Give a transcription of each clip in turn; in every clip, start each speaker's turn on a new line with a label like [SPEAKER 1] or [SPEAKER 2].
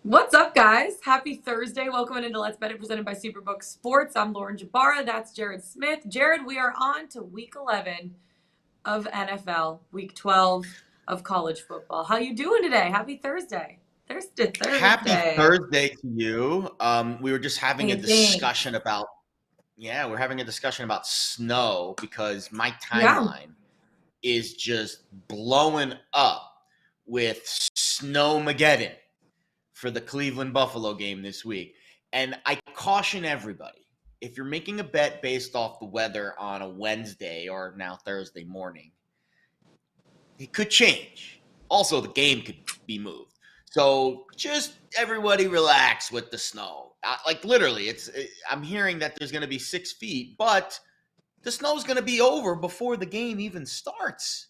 [SPEAKER 1] What's up, guys? Happy Thursday. Welcome into Let's Bet It, presented by Superbook Sports. I'm Lauren Jabara. That's Jared Smith. Jared, we are on to week 11 of NFL, week 12 of college football. How you doing today? Happy Thursday. Thursday.
[SPEAKER 2] Happy Thursday to you. We were just having a discussion about, we're having a discussion about snow because my timeline is just blowing up with Snowmageddon for the Cleveland Buffalo game this week. And I caution everybody, if you're making a bet based off the weather on a Wednesday or now Thursday morning, it could change. Also, the game could be moved. So just everybody relax with the snow. Like literally, I'm hearing that there's going to be 6 feet, but the snow's going to be over before the game even starts.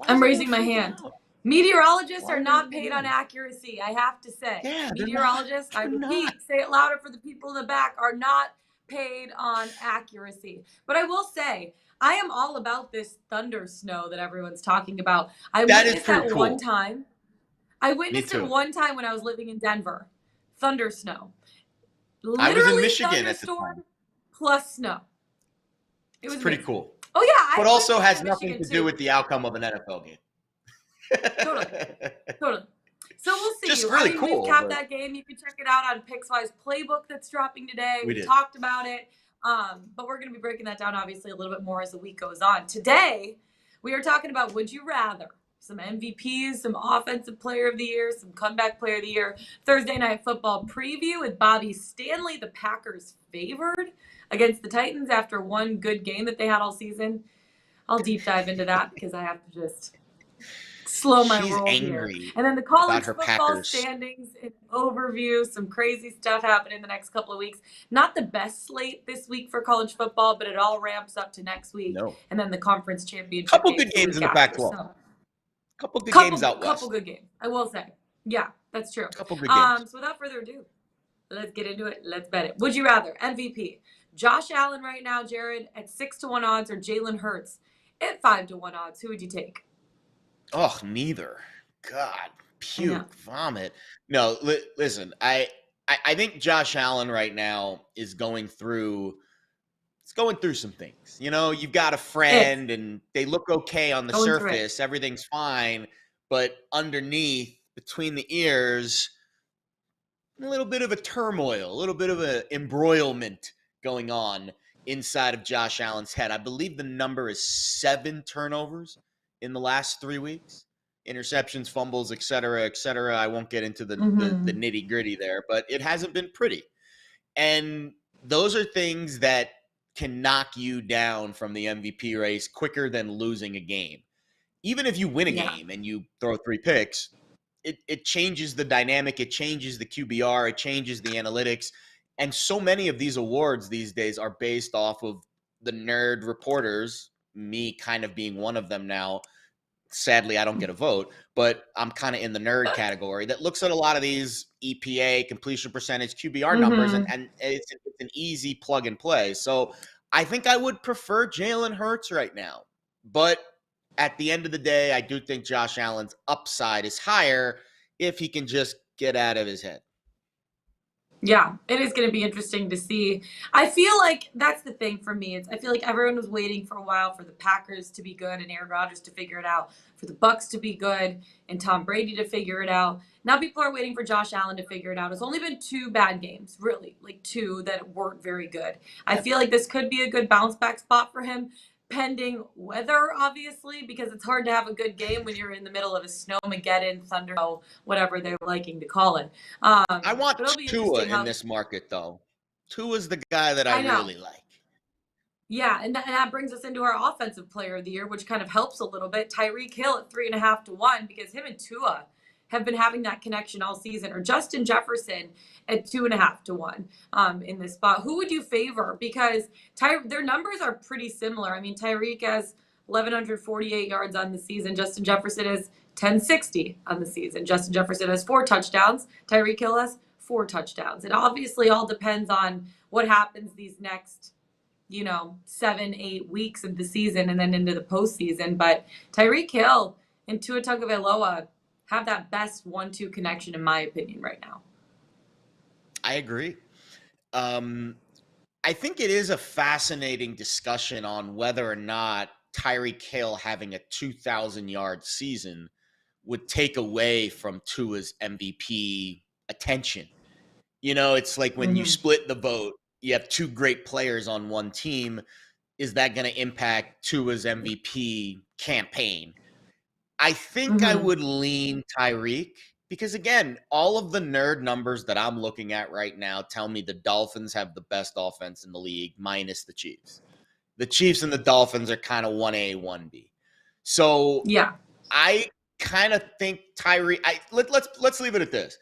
[SPEAKER 1] I'm raising my hand. Meteorologists are not paid on accuracy, I have to say.
[SPEAKER 2] Yeah,
[SPEAKER 1] meteorologists, I repeat, say it louder for the people in the back, are not paid on accuracy. But I will say, I am all about this thunder snow that everyone's talking about. I witnessed that one time. I witnessed it one time when I was living in Denver. Thunder snow.
[SPEAKER 2] I was in Michigan at the time.
[SPEAKER 1] Plus snow. It was
[SPEAKER 2] pretty cool.
[SPEAKER 1] Oh, yeah.
[SPEAKER 2] But also has nothing to do with the outcome of an NFL game.
[SPEAKER 1] Totally. So we'll see.
[SPEAKER 2] Just really cool.
[SPEAKER 1] We've capped that game. You can check it out on Pickswise playbook that's dropping today. We talked about it. But we're going to be breaking that down, obviously, a little bit more as the week goes on. Today, we are talking about Would You Rather. Some MVPs, some Offensive Player of the Year, some Comeback Player of the Year. Thursday Night Football preview with Bobby Stanley, the Packers favored against the Titans after one good game that they had all season. I'll deep dive into that because I have to just slow my roll here. And then the college football standings and overview, some crazy stuff happening in the next couple of weeks. Not the best slate this week for college football, but it all ramps up to next week. And then the conference championship.
[SPEAKER 2] Couple good games in the Pac-12. Couple good games out west.
[SPEAKER 1] Couple good games, I will say. Yeah, that's true.
[SPEAKER 2] Couple good games.
[SPEAKER 1] So without further ado, let's get into it. Let's bet it. Would you rather MVP Josh Allen right now, Jared, at 6-1 odds, or Jalen Hurts at 5-1 odds? Who would you take?
[SPEAKER 2] Oh, neither. God, puke, vomit. No, listen, I think Josh Allen right now is going through some things. You know, you've got a friend and they look okay on the surface. Everything's fine. But underneath, between the ears, a little bit of a turmoil, a little bit of an embroilment going on inside of Josh Allen's head. I believe the number is 7 turnovers in the last 3 weeks. Interceptions, fumbles, et cetera, et cetera. I won't get into the nitty gritty there, but it hasn't been pretty. And those are things that can knock you down from the MVP race quicker than losing a game. Even if you win a game and you throw 3 picks, it changes the dynamic. It changes the QBR. It changes the analytics. And so many of these awards these days are based off of the nerd reporters, me kind of being one of them now. Sadly, I don't get a vote, but I'm kind of in the nerd category that looks at a lot of these EPA, completion percentage, QBR numbers, and it's an easy plug and play. So I think I would prefer Jalen Hurts right now. But at the end of the day, I do think Josh Allen's upside is higher if he can just get out of his head.
[SPEAKER 1] Yeah, it is going to be interesting to see. I feel like that's the thing for me. I feel like everyone was waiting for a while for the Packers to be good and Aaron Rodgers to figure it out, for the Bucks to be good and Tom Brady to figure it out. Now people are waiting for Josh Allen to figure it out. It's only been 2 bad games, really, like 2 that weren't very good. I feel like this could be a good bounce back spot for him, pending weather, obviously, because it's hard to have a good game when you're in the middle of a snowmageddon, thunder, whatever they're liking to call it.
[SPEAKER 2] I want
[SPEAKER 1] But it'll be
[SPEAKER 2] Tua
[SPEAKER 1] interesting
[SPEAKER 2] in
[SPEAKER 1] how
[SPEAKER 2] this market, though. Tua's the guy that I
[SPEAKER 1] I know.
[SPEAKER 2] really like.
[SPEAKER 1] Yeah, and that brings us into our offensive player of the year, which kind of helps a little bit. Tyreek Hill at 3.5 to 1, because him and Tua have been having that connection all season, or Justin Jefferson at 2.5 to 1 in this spot. Who would you favor? Because their numbers are pretty similar. I mean, Tyreek has 1,148 yards on the season. Justin Jefferson is 1,060 on the season. Justin Jefferson has 4 touchdowns. Tyreek Hill has 4 touchdowns. It obviously all depends on what happens these next 7, 8 weeks of the season and then into the postseason. But Tyreek Hill and Tua Tagovailoa have that best 1-2 connection, in my opinion, right now.
[SPEAKER 2] I agree. I think it is a fascinating discussion on whether or not Tyreek Hill having a 2,000-yard season would take away from Tua's MVP attention. It's like when you split the vote, you have 2 great players on one team. Is that going to impact Tua's MVP campaign? I think I would lean Tyreek because, again, all of the nerd numbers that I'm looking at right now tell me the Dolphins have the best offense in the league, minus the Chiefs. The Chiefs and the Dolphins are kind of 1A, 1B. So
[SPEAKER 1] yeah,
[SPEAKER 2] I kind of think Tyreek. Let's leave it at this.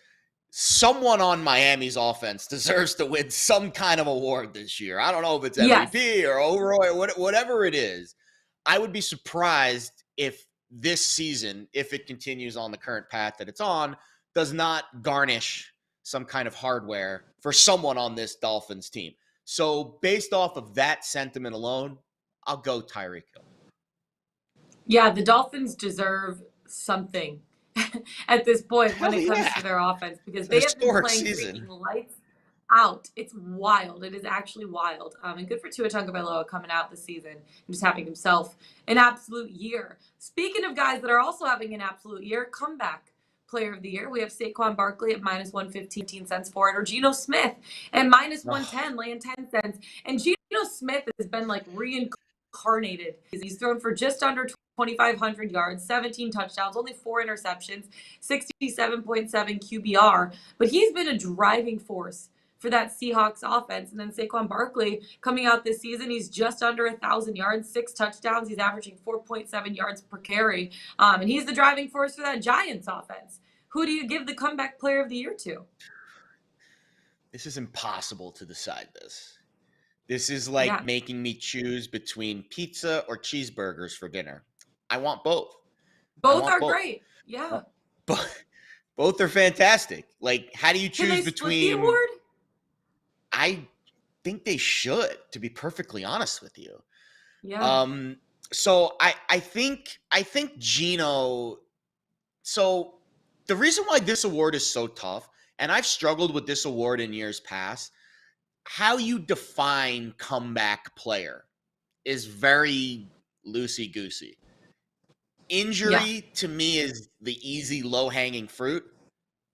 [SPEAKER 2] Someone on Miami's offense deserves to win some kind of award this year. I don't know if it's MVP or overall or whatever it is. I would be surprised if this season, if it continues on the current path that it's on, does not garnish some kind of hardware for someone on this Dolphins team. So based off of that sentiment alone, I'll go Tyreek Hill.
[SPEAKER 1] Yeah, the Dolphins deserve something at this point when it comes to their offense, because they have been playing freaking lights out. It's wild. It is actually wild. And good for Tua Tagovailoa coming out this season and just having himself an absolute year. Speaking of guys that are also having an absolute year, comeback player of the year, we have Saquon Barkley at -115 for it, or Geno Smith at -110, laying 10 cents. And Geno Smith has been like reincarnated. He's thrown for just under 2,500 yards, 17 touchdowns, only 4 interceptions, 67.7 QBR. But he's been a driving force for that Seahawks offense. And then Saquon Barkley coming out this season, he's just under 1,000 yards, 6 touchdowns. He's averaging 4.7 yards per carry. And he's the driving force for that Giants offense. Who do you give the comeback player of the year to?
[SPEAKER 2] This is impossible to decide this. This is like making me choose between pizza or cheeseburgers for dinner. I want both.
[SPEAKER 1] Both are great. Yeah.
[SPEAKER 2] Both are fantastic. Like, how do you choose
[SPEAKER 1] Can they
[SPEAKER 2] between
[SPEAKER 1] split the award?
[SPEAKER 2] I think they should, to be perfectly honest with you.
[SPEAKER 1] Yeah.
[SPEAKER 2] So I think Geno. So the reason why this award is so tough, and I've struggled with this award in years past, how you define comeback player is very loosey-goosey. Injury to me is the easy, low-hanging fruit.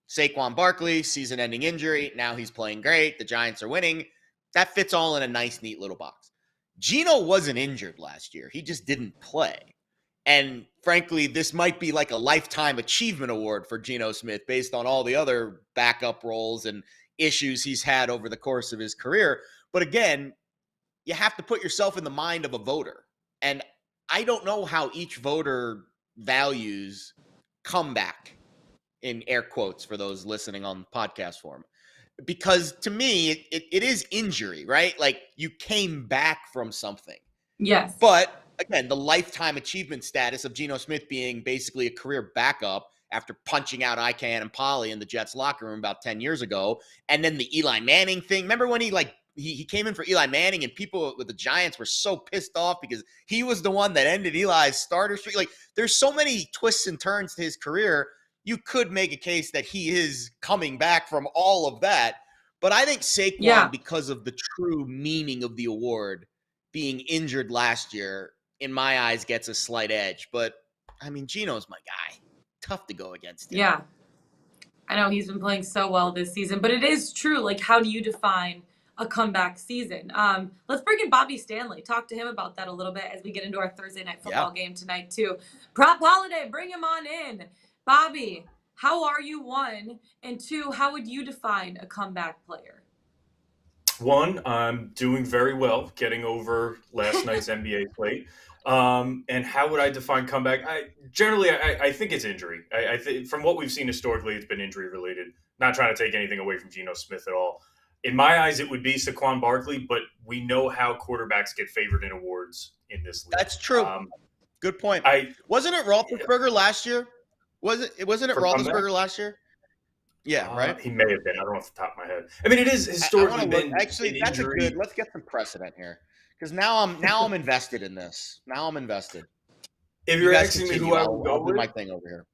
[SPEAKER 2] Saquon Barkley, season-ending injury. Now he's playing great. The Giants are winning. That fits all in a nice, neat little box. Geno wasn't injured last year. He just didn't play. And frankly, this might be like a lifetime achievement award for Geno Smith based on all the other backup roles and issues he's had over the course of his career. But again, you have to put yourself in the mind of a voter. And I don't know how each voter values comeback, in air quotes for those listening on podcast form. Because to me, it is injury, right? Like, you came back from something.
[SPEAKER 1] Yes.
[SPEAKER 2] But again, the lifetime achievement status of Geno Smith being basically a career backup after punching out Ican and Polly in the Jets locker room about 10 years ago. And then the Eli Manning thing. Remember when he came in for Eli Manning and people with the Giants were so pissed off because he was the one that ended Eli's starter streak? Like, there's so many twists and turns to his career. You could make a case that he is coming back from all of that. But I think Saquon, because of the true meaning of the award, being injured last year, in my eyes, gets a slight edge. But, I mean, Geno's my guy. Tough to go against him.
[SPEAKER 1] Yeah. I know he's been playing so well this season, but it is true. Like, how do you define a comeback season? Let's bring in Bobby Stanley. Talk to him about that a little bit as we get into our Thursday night football game tonight, too. Prop Holliday, bring him on in. Bobby, how are you, one? And two, how would you define a comeback player?
[SPEAKER 3] One, I'm doing very well getting over last night's NBA slate. And how would I define comeback? I think it's injury. I think from what we've seen historically, it's been injury related. Not trying to take anything away from Geno Smith at all. In my eyes, it would be Saquon Barkley, but we know how quarterbacks get favored in awards in this league.
[SPEAKER 2] That's true. Good point. Wasn't it Roethlisberger last year? Wasn't it Roethlisberger last year? Yeah, right.
[SPEAKER 3] He may have been. I don't know off the top of my head. I mean, it is historically been
[SPEAKER 2] actually that's
[SPEAKER 3] injury.
[SPEAKER 2] a good. Let's get some precedent here, because now I'm invested in this. Now I'm invested.
[SPEAKER 3] If you're asking me who I would go with,
[SPEAKER 2] my thing over here.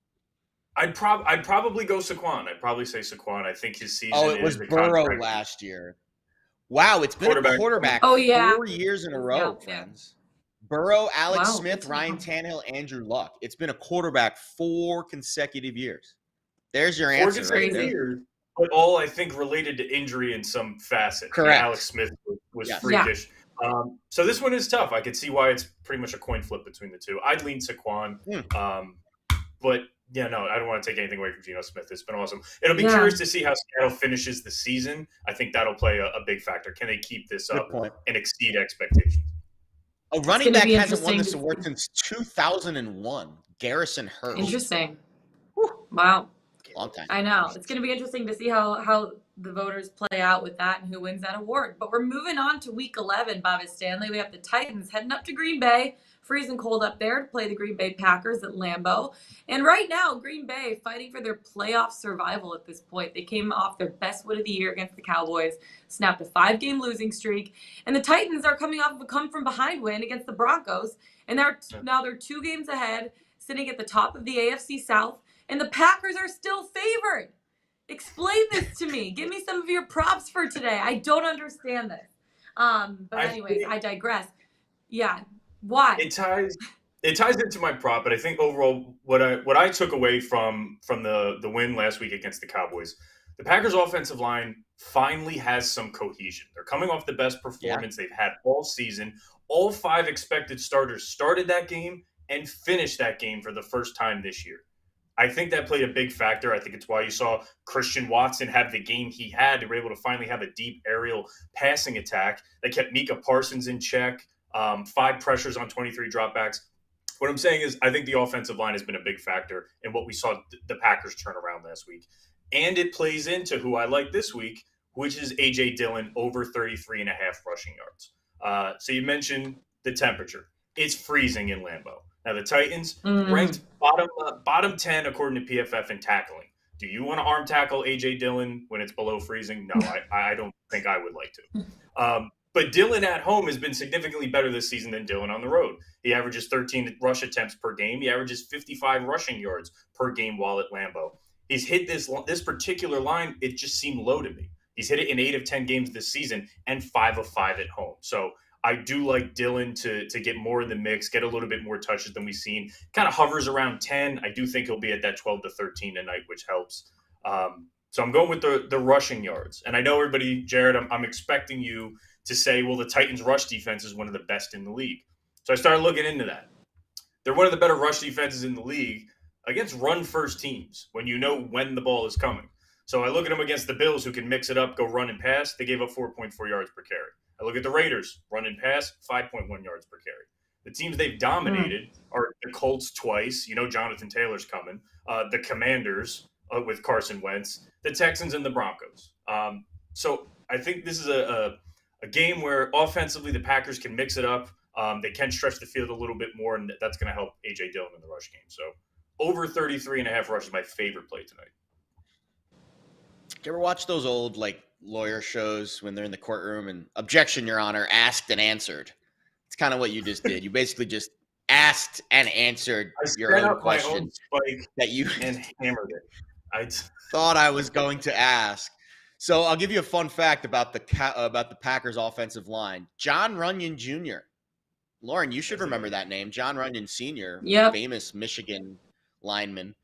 [SPEAKER 3] I'd probably go Saquon. I'd probably say Saquon. I think his season.
[SPEAKER 2] Oh, it was Burrow last year. Wow, it's been a quarterback 4 years in a row, friends. Burrow, Alex Smith, Ryan Tannehill, Andrew Luck. It's been a quarterback 4 consecutive years. There's your answer.
[SPEAKER 3] 4 consecutive years, but all I think related to injury in some facet.
[SPEAKER 2] Correct.
[SPEAKER 3] Alex Smith was freakish. So this one is tough. I could see why it's pretty much a coin flip between the two. I'd lean Saquon. But yeah, no, I don't want to take anything away from Geno Smith. It's been awesome. It'll be curious to see how Seattle finishes the season. I think that'll play a big factor. Can they keep this up and exceed expectations?
[SPEAKER 2] A running back hasn't won this award since 2001. Garrison Hurst.
[SPEAKER 1] Interesting. Wow.
[SPEAKER 2] Long time.
[SPEAKER 1] I know. It's going to be interesting to see how the voters play out with that and who wins that award. But we're moving on to week 11, Bobby Stanley. We have the Titans heading up to Green Bay, freezing cold up there to play the Green Bay Packers at Lambeau. And right now, Green Bay fighting for their playoff survival at this point. They came off their best win of the year against the Cowboys, snapped a 5-game losing streak. And the Titans are coming off of a come-from-behind win against the Broncos. And now they're 2 games ahead, sitting at the top of the AFC South. And the Packers are still favored. Explain this to me. Give me some of your props for today. I don't understand this. But anyways, I digress. Yeah. Why?
[SPEAKER 3] It ties into my prop, but I think overall what I took away from the win last week against the Cowboys, the Packers offensive line finally has some cohesion. They're coming off the best performance they've had all season. All 5 expected starters started that game and finished that game for the first time this year. I think that played a big factor. I think it's why you saw Christian Watson have the game he had. They were able to finally have a deep aerial passing attack that kept Micah Parsons in check, 5 pressures on 23 dropbacks. What I'm saying is I think the offensive line has been a big factor in what we saw the Packers turn around last week. And it plays into who I like this week, which is A.J. Dillon over 33.5 rushing yards. So you mentioned the temperature. It's freezing in Lambeau. Now, the Titans ranked bottom 10 according to PFF in tackling. Do you want to arm tackle A.J. Dillon when it's below freezing? No, I don't think I would like to. But Dillon at home has been significantly better this season than Dillon on the road. He averages 13 rush attempts per game. He averages 55 rushing yards per game while at Lambeau. He's hit this particular line. It just seemed low to me. He's hit it in 8 of 10 games this season and 5 of 5 at home. So I do like Dillon to get more in the mix, get a little bit more touches than we've seen. Kind of hovers around 10. I do think he'll be at that 12 to 13 tonight, which helps. So I'm going with the rushing yards. And I know everybody, Jared, I'm expecting you to say, well, the Titans' rush defense is one of the best in the league. So I started looking into that. They're one of the better rush defenses in the league against run-first teams when you know when the ball is coming. So I look at them against the Bills, who can mix it up, go run and pass. They gave up 4.4 yards per carry. I look at the Raiders, run and pass, 5.1 yards per carry. The teams they've dominated are the Colts twice. You know Jonathan Taylor's coming. The Commanders with Carson Wentz. The Texans and the Broncos. So I think this is a game where offensively the Packers can mix it up. They can stretch the field a little bit more, and that's going to help A.J. Dillon in the rush game. So over 33.5 rush is my favorite play tonight.
[SPEAKER 2] Do you ever watch those old lawyer shows when they're in the courtroom and objection, Your Honor, asked and answered? It's kind of what you just did. You basically just asked and answered your own question that you
[SPEAKER 3] and hammered it.
[SPEAKER 2] thought I was going to ask. So I'll give you a fun fact about the Packers offensive line. John Runyon Jr. Lauren, you should remember that name. John Runyon Sr., famous Michigan lineman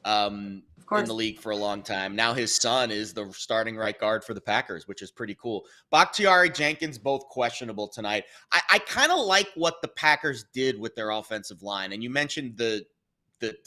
[SPEAKER 2] in the league for a long time. Now his son is the starting right guard for the Packers, which is pretty cool. Bakhtiari, Jenkins, both questionable tonight. I kind of like what the Packers did with their offensive line. And you mentioned the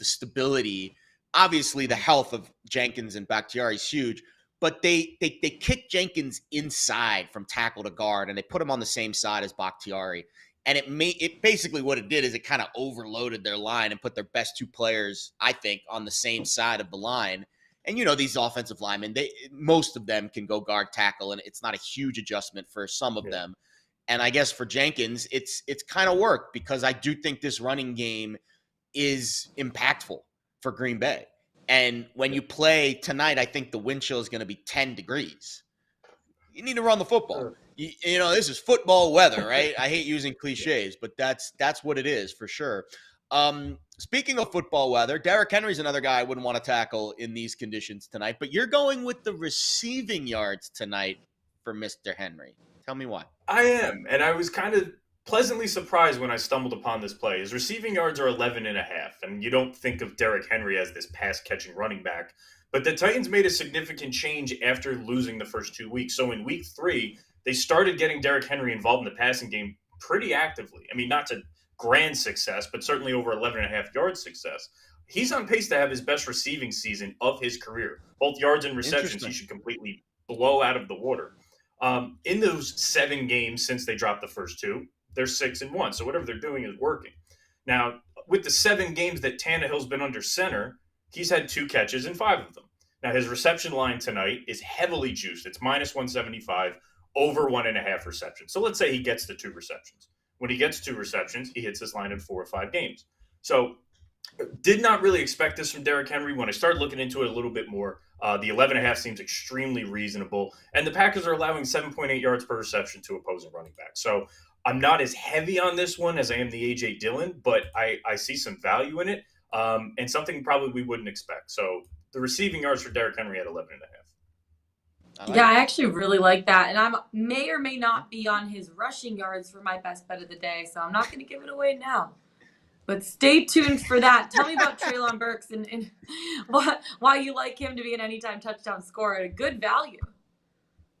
[SPEAKER 2] stability. Obviously, the health of Jenkins and Bakhtiari is huge. But they kicked Jenkins inside from tackle to guard, and they put him on the same side as Bakhtiari. And it basically what it did is it kind of overloaded their line and put their best two players, I think, on the same side of the line. And, these offensive linemen, most of them can go guard tackle, and it's not a huge adjustment for some of them. And I guess for Jenkins, it's kind of worked because I do think this running game is impactful for Green Bay. And when you play tonight, I think the wind chill is going to be 10 degrees. You need to run the football. This is football weather, right? I hate using cliches, but that's what it is for sure. Speaking of football weather, Derrick Henry's another guy I wouldn't want to tackle in these conditions tonight, but you're going with the receiving yards tonight for Mr. Henry. Tell me why.
[SPEAKER 3] I am, and I was kind of pleasantly surprised when I stumbled upon this play. His receiving yards are 11.5, and you don't think of Derrick Henry as this pass-catching running back. But the Titans made a significant change after losing the first 2 weeks. So in week 3, they started getting Derrick Henry involved in the passing game pretty actively. I mean, not to grand success, but certainly over 11.5 yards success. He's on pace to have his best receiving season of his career. Both yards and receptions, he should completely blow out of the water. In those 7 games since they dropped the first 2, they're 6-1. So whatever they're doing is working. Now, with the 7 games that Tannehill's been under center, he's had 2 catches in 5 of them. Now, his reception line tonight is heavily juiced. It's minus 175, over 1.5 receptions. So let's say he gets the 2 receptions. When he gets 2 receptions, he hits this line in 4 or 5 games. So did not really expect this from Derrick Henry. When I started looking into it a little bit more, the 11.5 seems extremely reasonable. And the Packers are allowing 7.8 yards per reception to opposing running backs. So I'm not as heavy on this one as I am the A.J. Dillon, but I see some value in it and something probably we wouldn't expect. So the receiving yards for Derrick Henry at 11.5.
[SPEAKER 1] I actually really like that. And I may or may not be on his rushing yards for my best bet of the day, so I'm not going to give it away now. But stay tuned for that. Tell me about Treylon Burks and why you like him to be an anytime touchdown scorer at a good value.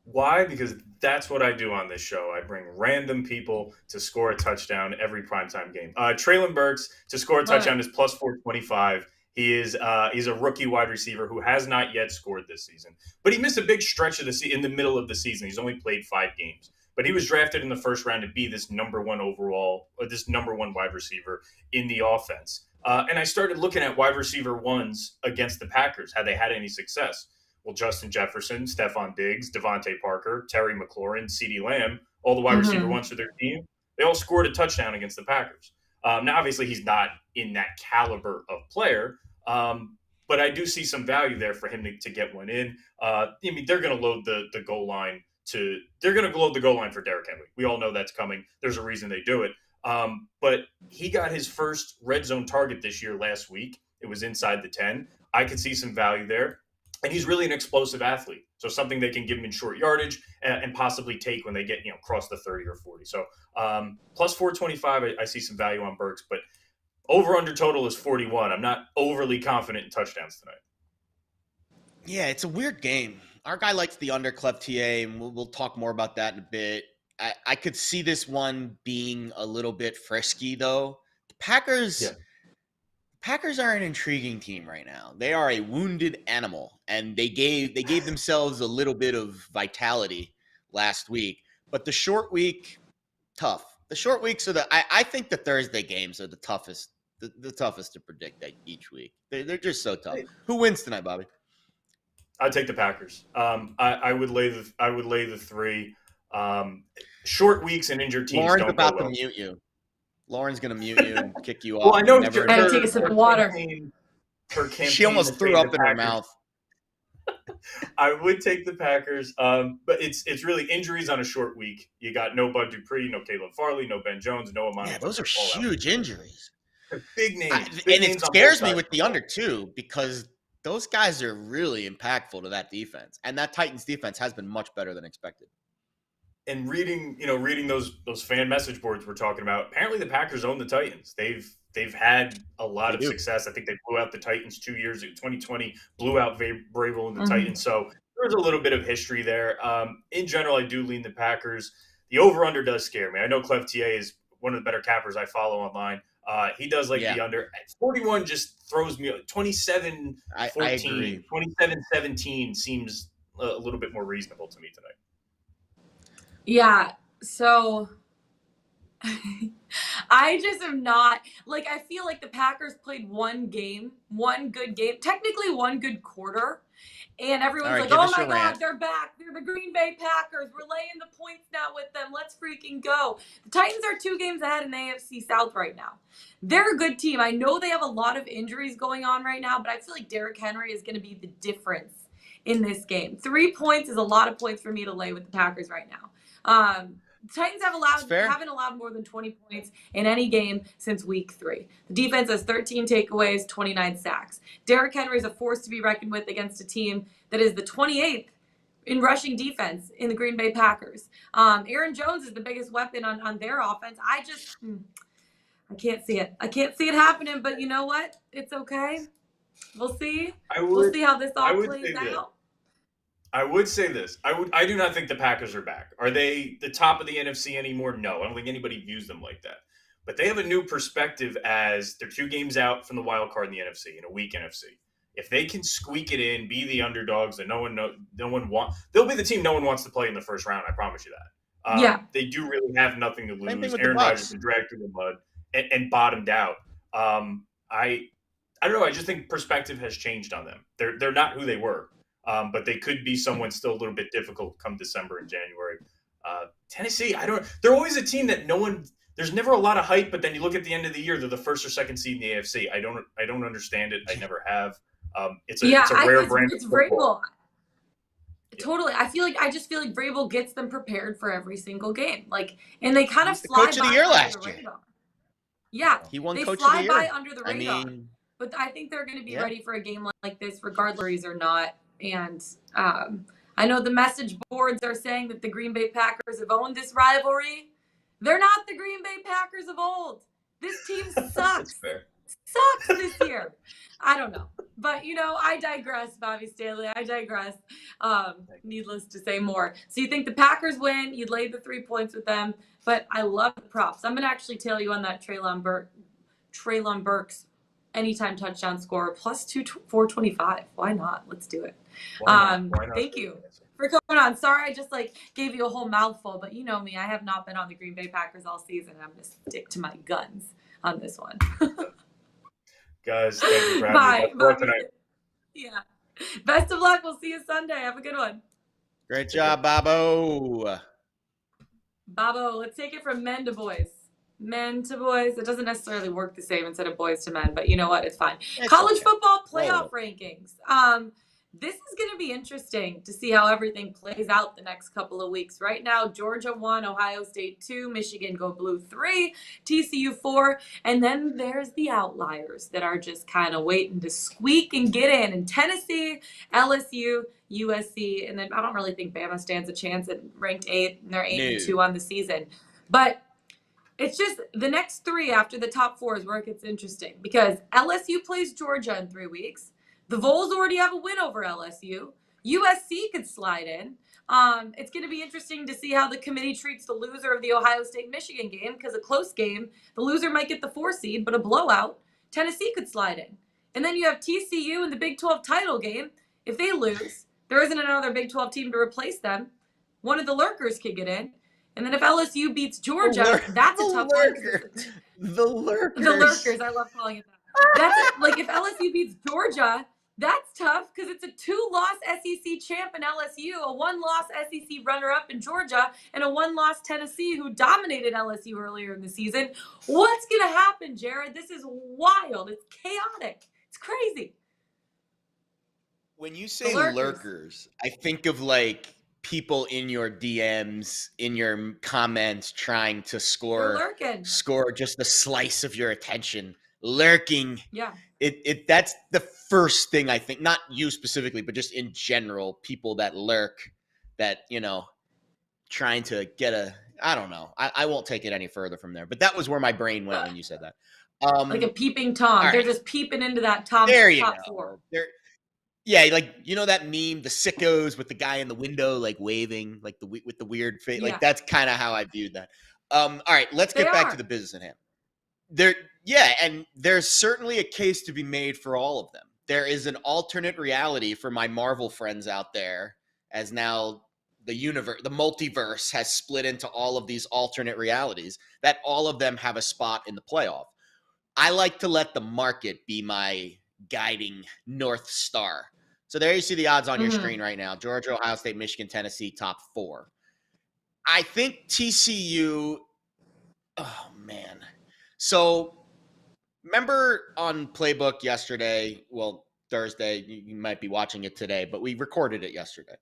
[SPEAKER 3] Why? Because that's what I do on this show. I bring random people to score a touchdown every primetime game. Treylon Burks to score a touchdown is plus 425. He's a rookie wide receiver who has not yet scored this season. But he missed a big stretch of in the middle of the season. He's only played 5 games. But he was drafted in the first round to be this number 1 overall, or this number 1 wide receiver in the offense. And I started looking at wide receiver ones against the Packers. Had they had any success? Well, Justin Jefferson, Stephon Diggs, Devontae Parker, Terry McLaurin, CeeDee Lamb, all the wide receiver ones for their team, they all scored a touchdown against the Packers. Now, obviously, he's not in that caliber of player, but I do see some value there for him to get one in. I mean, they're going to load the goal line they're going to load the goal line for Derrick Henry. We all know that's coming. There's a reason they do it. But he got his first red zone target this year last week. It was inside the 10. I could see some value there. And he's really an explosive athlete. So something they can give him in short yardage and possibly take when they get, across the 30 or 40. So plus 425, I see some value on Burks, but over under total is 41. I'm not overly confident in touchdowns tonight.
[SPEAKER 2] Yeah, it's a weird game. Our guy likes the under Clef TA, and we'll talk more about that in a bit. I could see this one being a little bit frisky, though. The Packers are an intriguing team right now. They are a wounded animal, and they gave themselves a little bit of vitality last week. But the short week, tough. The short weeks are I think the Thursday games are the toughest to predict each week. They're just so tough. Who wins tonight, Bobby?
[SPEAKER 3] I'd take the Packers. I would lay the 3. Short weeks and injured teams.
[SPEAKER 2] Lauren's
[SPEAKER 3] don't
[SPEAKER 2] about
[SPEAKER 3] go well.
[SPEAKER 2] to mute you. Lauren's going to mute you and kick you off.
[SPEAKER 3] Well, I know.
[SPEAKER 1] I gotta take a sip of water.
[SPEAKER 2] She almost threw up in her mouth.
[SPEAKER 3] I would take the Packers, but it's really injuries on a short week. You got no Bud Dupree, no Caleb Farley, no Ben Jones, no Amani.
[SPEAKER 2] Yeah, those are huge injuries.
[SPEAKER 3] Big names.
[SPEAKER 2] And it scares me with the under, too, because those guys are really impactful to that defense. And that Titans defense has been much better than expected.
[SPEAKER 3] And reading those fan message boards we're talking about, apparently the Packers own the Titans. They've had a lot of success. I think they blew out the Titans 2 years ago. 2020 blew out Vrabel and the Titans. So there's a little bit of history there. In general, I do lean the Packers. The over-under does scare me. I know Clev TA is one of the better cappers I follow online. He does like the under. 41 just throws me. 27-14, 27-17 seems a little bit more reasonable to me tonight.
[SPEAKER 1] Yeah, so I just am not like, I feel like the Packers played one good game, technically one good quarter, and everyone's like, oh my God, they're back. They're the Green Bay Packers. We're laying the points now with them. Let's freaking go. The Titans are 2 games ahead in the AFC South right now. They're a good team. I know they have a lot of injuries going on right now, but I feel like Derrick Henry is going to be the difference in this game. 3 points is a lot of points for me to lay with the Packers right now. The Titans haven't allowed more than 20 points in any game since week 3. The defense has 13 takeaways, 29 sacks. Derrick Henry is a force to be reckoned with against a team that is the 28th in rushing defense in the Green Bay Packers. Aaron Jones is the biggest weapon on their offense. I can't see it. I can't see it happening, but you know what? It's okay. We'll see. We'll see how this all plays out.
[SPEAKER 3] I would say this. I do not think the Packers are back. Are they the top of the NFC anymore? No. I don't think anybody views them like that. But they have a new perspective as they're 2 games out from the wild card in the NFC, in a weak NFC. If they can squeak it in, be the underdogs that they'll be the team no one wants to play in the first round. I promise you that. They do really have nothing to lose. Aaron Rodgers has been dragged through the mud and bottomed out. I don't know. I just think perspective has changed on them. They're not who they were. But they could be someone still a little bit difficult come December and January. Tennessee, they're always a team that there's never a lot of hype, but then you look at the end of the year, they're the 1st or 2nd seed in the AFC. I don't understand it. I never have. It's a rare brand of football.
[SPEAKER 1] Totally. I just feel like Vrabel gets them prepared for every single game. And they kind of
[SPEAKER 2] fly by under the radar.
[SPEAKER 1] Yeah.
[SPEAKER 2] He won
[SPEAKER 1] They
[SPEAKER 2] Coach
[SPEAKER 1] fly
[SPEAKER 2] of the Year.
[SPEAKER 1] by under the radar. But I think they're going to be ready for a game like this, regardless or not. And I know the message boards are saying that the Green Bay Packers have owned this rivalry. They're not the Green Bay Packers of old. This team sucks. Sucks this year. I don't know. But, I digress, Bobby Stanley. I digress. Needless to say more. So you think the Packers win. You'd lay the 3 points with them. But I love the props. I'm going to actually tail you on that Treylon Burks anytime touchdown score plus 425. Why not? Let's do it. Why not? Thank you for coming on. Sorry, I just gave you a whole mouthful, but you know me. I have not been on the Green Bay Packers all season. I'm going to stick to my guns on this one.
[SPEAKER 3] Guys, thank you for having me. Bye tonight.
[SPEAKER 1] Yeah. Best of luck. We'll see you Sunday. Have a good one.
[SPEAKER 2] Great job, Babbo.
[SPEAKER 1] Babbo, let's take it from men to boys. Men to boys. It doesn't necessarily work the same instead of boys to men, but you know what? It's fine. College football playoff rankings. This is going to be interesting to see how everything plays out the next couple of weeks. Right now, Georgia 1, Ohio State 2, Michigan Go Blue 3, TCU 4, and then there's the outliers that are just kind of waiting to squeak and get in. And Tennessee, LSU, USC, and then I don't really think Bama stands a chance at ranked 8th, and they're 8-2 on the season. But it's just the next 3 after the top 4 is where it gets interesting because LSU plays Georgia in 3 weeks. The Vols already have a win over LSU. USC could slide in. It's going to be interesting to see how the committee treats the loser of the Ohio State-Michigan game because a close game, the loser might get the 4 seed, but a blowout, Tennessee could slide in. And then you have TCU in the Big 12 title game. If they lose, there isn't another Big 12 team to replace them. One of the lurkers could get in. And then if LSU beats Georgia, that's a tough one.
[SPEAKER 2] The lurkers.
[SPEAKER 1] The lurkers. I love calling it that. That's if LSU beats Georgia, that's tough because it's a 2-loss SEC champ in LSU, a 1-loss SEC runner-up in Georgia, and a 1-loss Tennessee who dominated LSU earlier in the season. What's going to happen, Jared? This is wild. It's chaotic. It's crazy.
[SPEAKER 2] When you say lurkers, I think of people in your DMs, in your comments, trying to score just a slice of your attention. lurking.
[SPEAKER 1] Yeah.
[SPEAKER 2] That's the first thing I think, not you specifically, but just in general, people that lurk, that, trying to get I don't know. I won't take it any further from there, but that was where my brain went when you said that.
[SPEAKER 1] Like a peeping Tom. They're just peeping into that top four.
[SPEAKER 2] Yeah, like, that meme, the sickos with the guy in the window, like waving, like with the weird face. Yeah. Like, that's kind of how I viewed that. All right, let's get back to the business at hand. And there's certainly a case to be made for all of them. There is an alternate reality for my Marvel friends out there, as now the multiverse has split into all of these alternate realities, that all of them have a spot in the playoff. I like to let the market be my guiding North Star. So there you see the odds on your screen right now. Georgia, Ohio State, Michigan, Tennessee, top 4. I think TCU, oh man. So remember on Playbook yesterday, well, Thursday, you might be watching it today, but we recorded it yesterday.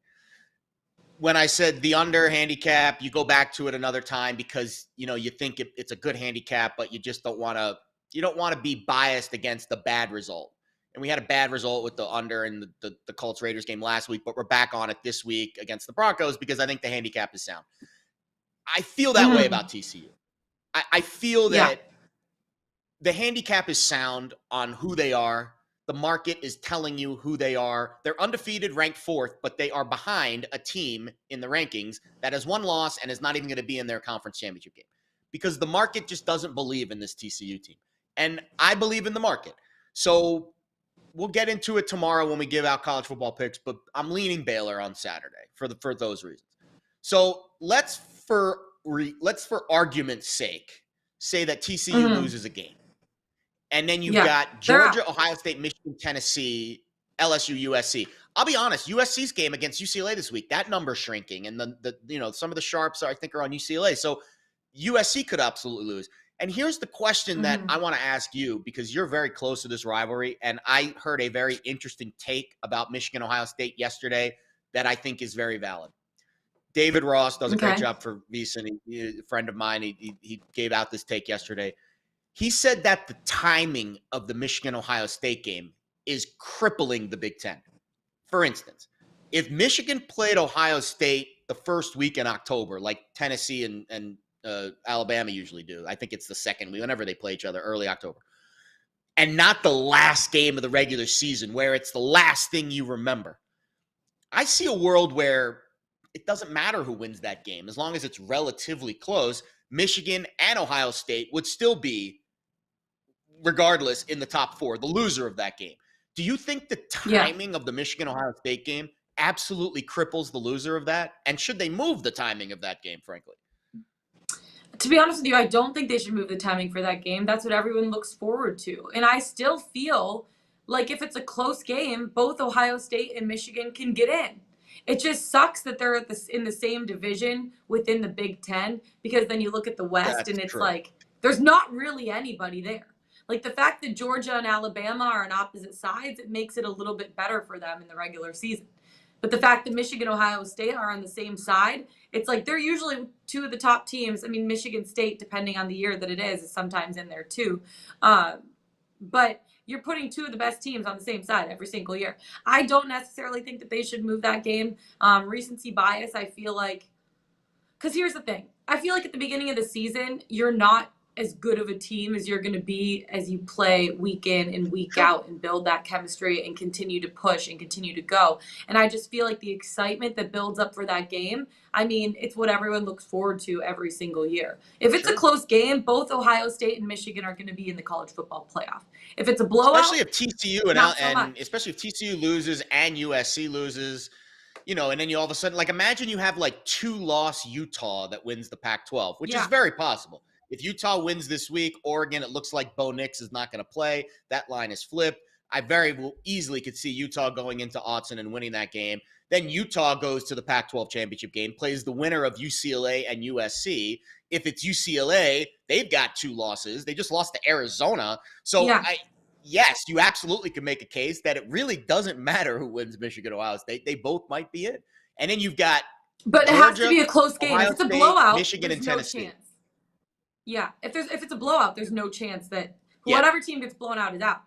[SPEAKER 2] When I said the under handicap, you go back to it another time because, you think it's a good handicap, but you just don't want to be biased against the bad result. And we had a bad result with the under in the Colts Raiders game last week, but we're back on it this week against the Broncos because I think the handicap is sound. I feel that way about TCU. I feel that the handicap is sound on who they are. The market is telling you who they are. They're undefeated, ranked 4th, but they are behind a team in the rankings that has 1 loss and is not even going to be in their conference championship game because the market just doesn't believe in this TCU team. And I believe in the market. So we'll get into it tomorrow when we give out college football picks, but I'm leaning Baylor on Saturday for those reasons. So let's for argument's sake say that TCU loses a game. And then you've got Georgia, Ohio State, Michigan, Tennessee, LSU, USC. I'll be honest, USC's game against UCLA this week, that number's shrinking. And some of the sharps I think are on UCLA. So USC could absolutely lose. And here's the question that I want to ask you, because you're very close to this rivalry. And I heard a very interesting take about Michigan, Ohio State yesterday that I think is very valid. David Ross does a great job for VSiN. A friend of mine, he gave out this take yesterday. He said that the timing of the Michigan-Ohio State game is crippling the Big Ten. For instance, if Michigan played Ohio State the first week in October, like Tennessee and Alabama usually do, I think it's the second week, whenever they play each other, early October, and not the last game of the regular season where it's the last thing you remember, I see a world where it doesn't matter who wins that game. As long as it's relatively close, Michigan and Ohio State would still be, regardless, in the top 4, the loser of that game. Do you think the timing of the Michigan-Ohio State game absolutely cripples the loser of that? And should they move the timing of that game, frankly?
[SPEAKER 1] To be honest with you, I don't think they should move the timing for that game. That's what everyone looks forward to. And I still feel like if it's a close game, both Ohio State and Michigan can get in. It just sucks that they're in the same division within the Big Ten, because then you look at the West and it's like there's not really anybody there. Like the fact that Georgia and Alabama are on opposite sides, it makes it a little bit better for them in the regular season. But the fact that Michigan and Ohio State are on the same side, it's like they're usually 2 of the top teams. I mean, Michigan State, depending on the year that it is sometimes in there too. But you're putting 2 of the best teams on the same side every single year. I don't necessarily think that they should move that game. Recency bias, I feel like, because here's the thing. I feel like at the beginning of the season, you're not as good of a team as you're going to be as you play week in and week out and build that chemistry and continue to push and continue to go. And I just feel like the excitement that builds up for that game, I mean, it's what everyone looks forward to every single year. If it's a close game, both Ohio State and Michigan are going to be in the college football playoff. If it's a blowout,
[SPEAKER 2] especially if TCU and especially if TCU loses and USC loses, and then you all of a sudden, like, imagine you have like 2-loss Utah that wins the Pac-12, which is very possible. If Utah wins this week, Oregon, it looks like Bo Nix is not going to play. That line is flipped. I very easily could see Utah going into Autzen and winning that game. Then Utah goes to the Pac-12 championship game, plays the winner of UCLA and USC. If it's UCLA, they've got 2 losses. They just lost to Arizona. So, yes, you absolutely can make a case that it really doesn't matter who wins Michigan, Ohio State. They both might be in. And then you've got
[SPEAKER 1] But Georgia, it has to be a close game.
[SPEAKER 2] Ohio
[SPEAKER 1] if it's a
[SPEAKER 2] State,
[SPEAKER 1] blowout,
[SPEAKER 2] Michigan and Tennessee.
[SPEAKER 1] No chance. Yeah, if it's a blowout, there's no chance that Whatever team gets blown out is out.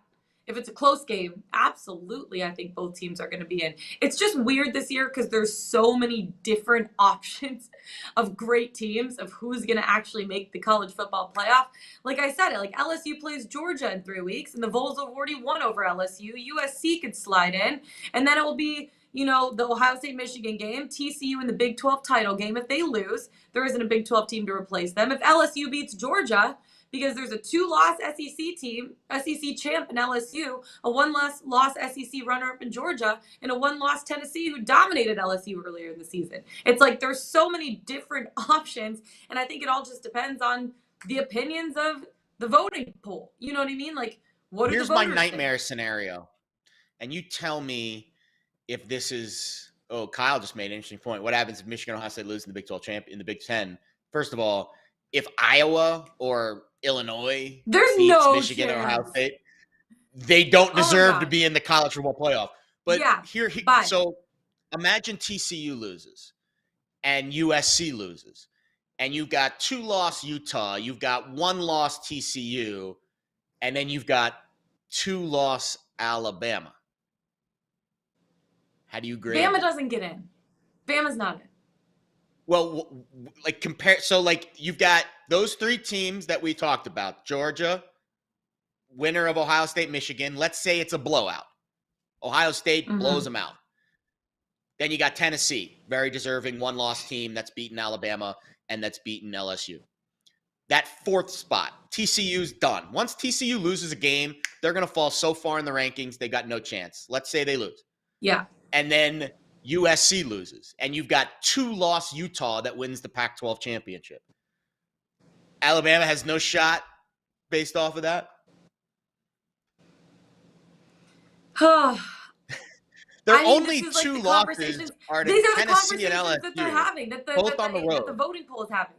[SPEAKER 1] If it's a close game, absolutely, I think both teams are going to be in. It's just weird this year because there's so many different options of great teams of who's going to actually make the college football playoff. Like I said, like LSU plays Georgia in 3 weeks, and the Vols have already won over LSU. USC could slide in, and then it will be, you know, the Ohio State-Michigan game, TCU in the Big 12 title game. If they lose, there isn't a Big 12 team to replace them. If LSU beats Georgia, because there's a 2-loss SEC team, SEC champ in LSU, a 1-loss SEC runner-up in Georgia, and a 1-loss Tennessee who dominated LSU earlier in the season. It's like there's so many different options, and I think it all just depends on the opinions of the voting pool. You know what I mean? Like, what are the voters
[SPEAKER 2] Here's my nightmare
[SPEAKER 1] think?
[SPEAKER 2] scenario, and you tell me if this is – oh, Kyle just made an interesting point. What happens if Michigan and Ohio State lose in the Big 12 in the Big 10? First of all, if Iowa or Illinois
[SPEAKER 1] There's
[SPEAKER 2] beats
[SPEAKER 1] no
[SPEAKER 2] Michigan
[SPEAKER 1] chance.
[SPEAKER 2] or Ohio State, they don't deserve to be in the college football playoff. But so imagine TCU loses and USC loses, and you've got 2-loss Utah, you've got 1-loss TCU, and then you've got 2-loss Alabama. How do you grade
[SPEAKER 1] Bama
[SPEAKER 2] that?
[SPEAKER 1] doesn't get in. Bama's not in.
[SPEAKER 2] Well, like compare. So like you've got those 3 teams that we talked about: Georgia, winner of Ohio State, Michigan. Let's say it's a blowout. Ohio State blows them out. Then you got Tennessee, very deserving 1-loss team that's beaten Alabama and that's beaten LSU. That 4th spot, TCU's done. Once TCU loses a game, they're going to fall so far in the rankings, they got no chance. Let's say they lose.
[SPEAKER 1] Yeah.
[SPEAKER 2] And then USC loses, and you've got 2-loss Utah that wins the Pac-12 championship. Alabama has no shot based off of that? There are only 2 losses are to Tennessee and LSU,
[SPEAKER 1] that they're having,
[SPEAKER 2] both on the road.
[SPEAKER 1] that the voting pool is having.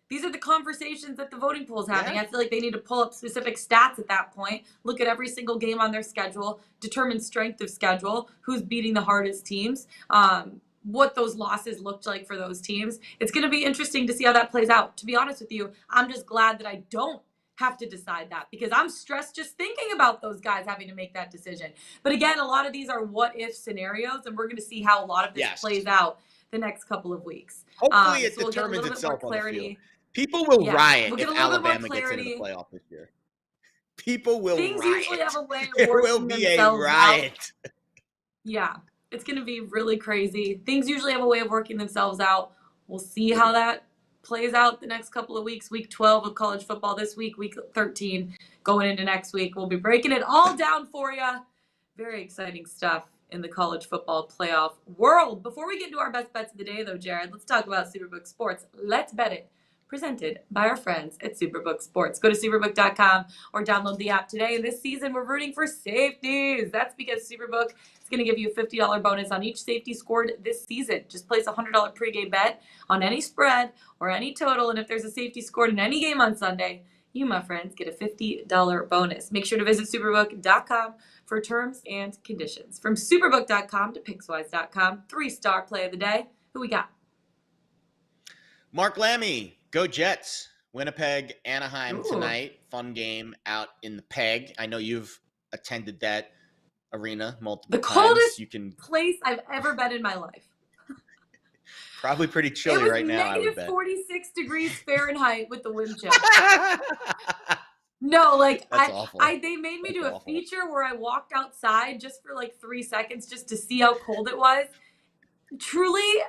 [SPEAKER 1] These are the conversations that the voting pool is having. Yeah. I feel like they need to pull up specific stats at that point, look at every single game on their schedule, determine strength of schedule, who's beating the hardest teams, what those losses looked like for those teams. It's going to be interesting to see how that plays out. To be honest with you, I'm just glad that I don't have to decide that because I'm stressed just thinking about those guys having to make that decision. But again, a lot of these are what-if scenarios, and we're going to see how a lot of this plays out the next couple of weeks.
[SPEAKER 2] Hopefully it determines itself on the field. People will riot if Alabama gets into the playoff this year. People will riot.
[SPEAKER 1] Things usually have a way of
[SPEAKER 2] there will be a riot.
[SPEAKER 1] Yeah, it's going to be really crazy. Things usually have a way of working themselves out. We'll see how that plays out the next couple of weeks. Week 12 of college football this week, week 13 going into next week. We'll be breaking it all down for you. Very exciting stuff in the college football playoff world. Before we get into our best bets of the day, though, Jared, let's talk about Superbook Sports. Let's bet it. Presented by our friends at Superbook Sports. Go to superbook.com or download the app today. This season, we're rooting for safeties. That's because Superbook is going to give you a $50 bonus on each safety scored this season. Just place a $100 pregame bet on any spread or any total, and if there's a safety scored in any game on Sunday, you, my friends, get a $50 bonus. Make sure to visit superbook.com for terms and conditions. From superbook.com to pickswise.com, 3-star play of the day. Who we got?
[SPEAKER 2] Mark Lammy. Go Jets. Winnipeg, Anaheim tonight. Fun game out in the Peg. I know you've attended that arena multiple times.
[SPEAKER 1] The coldest place I've ever been in my life.
[SPEAKER 2] Probably pretty chilly right now, I would bet.
[SPEAKER 1] It was negative 46 degrees Fahrenheit with the wind chill. No, like
[SPEAKER 2] that's awful.
[SPEAKER 1] They made me do a feature where I walked outside just for like 3 seconds just to see how cold it was. Truly,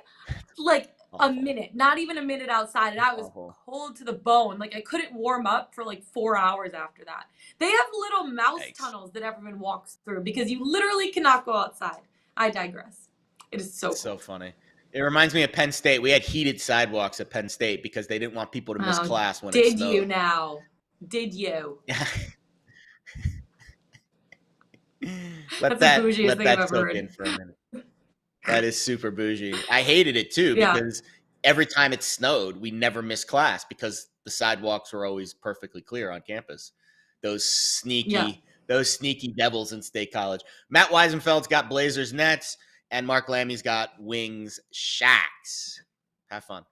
[SPEAKER 1] like a minute, not even a minute outside, and I was cold to the bone. Like I couldn't warm up for like 4 hours after that. They have little mouse tunnels that everyone walks through because you literally cannot go outside. I digress. It is so cool.
[SPEAKER 2] So funny. It reminds me of Penn State. We had heated sidewalks at Penn State because they didn't want people to miss class when it snowed.
[SPEAKER 1] Did you now? Did you?
[SPEAKER 2] let that soak in for a minute. That is super bougie. I hated it too because every time it snowed, we never missed class because the sidewalks were always perfectly clear on campus. Those sneaky devils in State College. Matt Weisenfeld's got Blazers Nets, and Mark Lammy's got Wings Shacks. Have fun.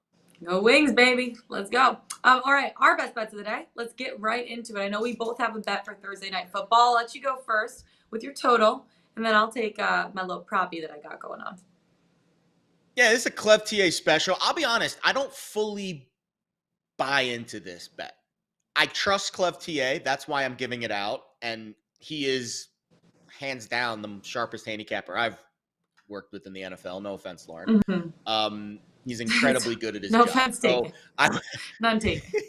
[SPEAKER 1] Go Wings, baby. Let's go. All right, our best bets of the day. Let's get right into it. I know we both have a bet for Thursday Night Football. I'll let you go first with your total, and then I'll take my little proppy that I got going on.
[SPEAKER 2] Yeah, this is a Clev TA special. I'll be honest, I don't fully buy into this bet. I trust Clev TA. That's why I'm giving it out. And he is, hands down, the sharpest handicapper I've worked with in the NFL. No offense, Lauren.
[SPEAKER 1] Mm-hmm.
[SPEAKER 2] He's incredibly good at his
[SPEAKER 1] no
[SPEAKER 2] job.
[SPEAKER 1] offense taken. None taken.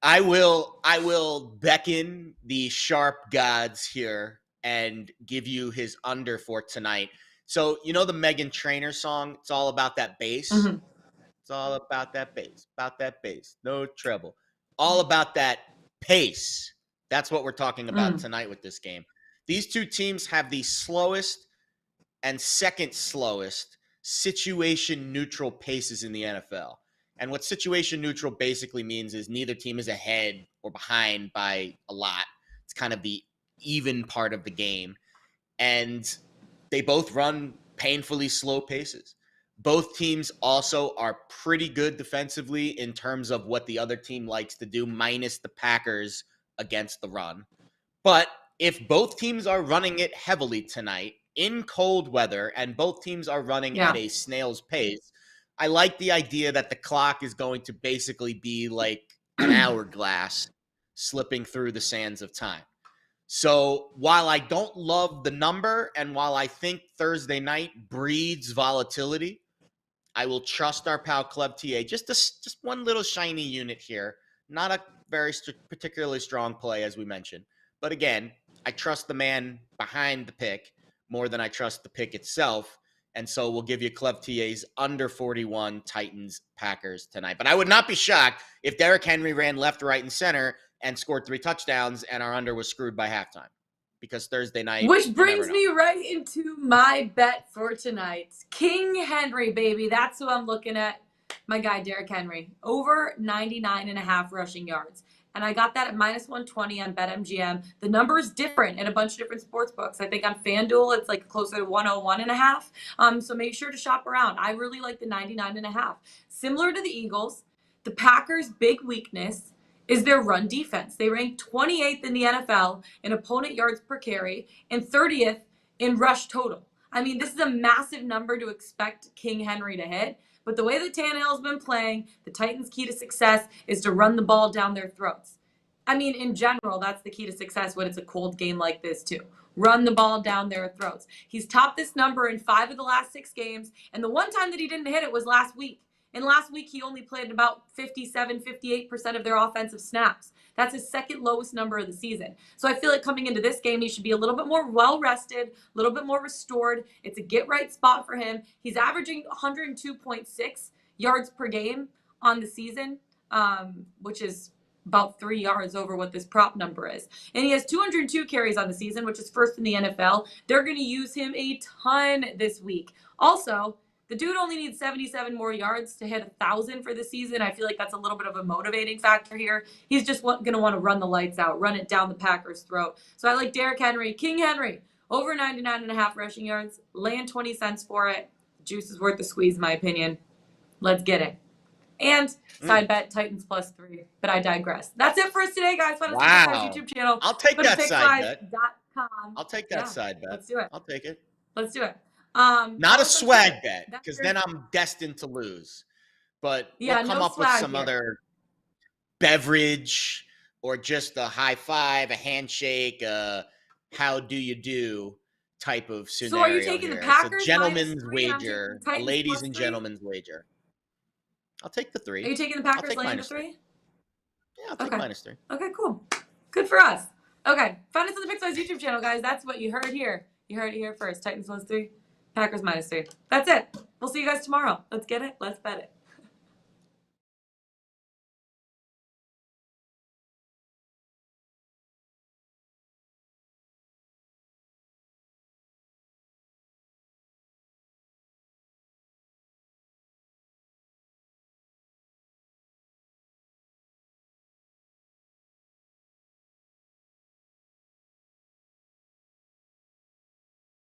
[SPEAKER 2] I will beckon the sharp gods here and give you his under for tonight. So, you know the Meghan Trainor song? It's all about that bass.
[SPEAKER 1] Mm-hmm.
[SPEAKER 2] It's all about that bass. No treble. All about that pace. That's what we're talking about tonight with this game. These two teams have the slowest and second slowest situation neutral paces in the NFL. And what situation neutral basically means is neither team is ahead or behind by a lot. It's kind of the even part of the game. And they both run painfully slow paces. Both teams also are pretty good defensively in terms of what the other team likes to do, minus the Packers against the run. But if both teams are running it heavily tonight in cold weather and both teams are running at a snail's pace, I like the idea that the clock is going to basically be like an hourglass slipping through the sands of time. So while I don't love the number and while I think Thursday night breeds volatility, I will trust our pal Clev TA. Just one little shiny unit here. Not a very particularly strong play, as we mentioned. But again, I trust the man behind the pick more than I trust the pick itself. And so we'll give you Clev TA's under 41 Titans Packers tonight. But I would not be shocked if Derrick Henry ran left, right, and center and scored 3 touchdowns and our under was screwed by halftime. Because Thursday night.
[SPEAKER 1] Which brings me right into my bet for tonight. King Henry, baby. That's who I'm looking at. My guy, Derrick Henry. Over 99.5 rushing yards. And I got that at minus 120 on BetMGM. The number is different in a bunch of different sports books. I think on FanDuel, it's like closer to 101.5. So make sure to shop around. I really like the 99.5. Similar to the Eagles, the Packers' big weakness is their run defense. They rank 28th in the NFL in opponent yards per carry and 30th in rush total. I mean, this is a massive number to expect King Henry to hit. But the way that Tannehill's been playing, the Titans' key to success is to run the ball down their throats. I mean, in general, that's the key to success when it's a cold game like this, too. Run the ball down their throats. He's topped this number in 5 of the last 6 games, and the one time that he didn't hit it was last week. And last week, he only played about 58% of their offensive snaps. That's his second lowest number of the season. So I feel like coming into this game, he should be a little bit more well-rested, a little bit more restored. It's a get-right spot for him. He's averaging 102.6 yards per game on the season, which is about 3 yards over what this prop number is. And he has 202 carries on the season, which is first in the NFL. They're going to use him a ton this week. Also, the dude only needs 77 more yards to hit 1,000 for the season. I feel like that's a little bit of a motivating factor here. He's just going to want to run the lights out, run it down the Packers' throat. So I like Derrick Henry, King Henry, over 99.5 rushing yards, laying 20 cents for it. Juice is worth the squeeze, in my opinion. Let's get it. And side bet, Titans +3. But I digress. That's it for us today, guys. Find us on the YouTube channel.
[SPEAKER 2] I'll take that side bet.
[SPEAKER 1] Pickswise.com.
[SPEAKER 2] I'll take that side bet.
[SPEAKER 1] Let's do it.
[SPEAKER 2] I'll take it.
[SPEAKER 1] Let's do it.
[SPEAKER 2] Not a swag bet, because then I'm destined to lose. But we'll come up with some other beverage or just a high five, a handshake, how do you do type of scenario.
[SPEAKER 1] So are you taking the Packers?
[SPEAKER 2] It's a gentleman's wager, a ladies and gentlemen's wager. I'll take the 3.
[SPEAKER 1] Are you taking the Packers laying the 3?
[SPEAKER 2] Yeah, I'll take -3.
[SPEAKER 1] Okay, cool. Good for us. Okay, find us on the Pickswise YouTube channel, guys. That's what you heard here. You heard it here first. Titans +3. Packers -3. That's it. We'll see you guys tomorrow. Let's get it. Let's bet it.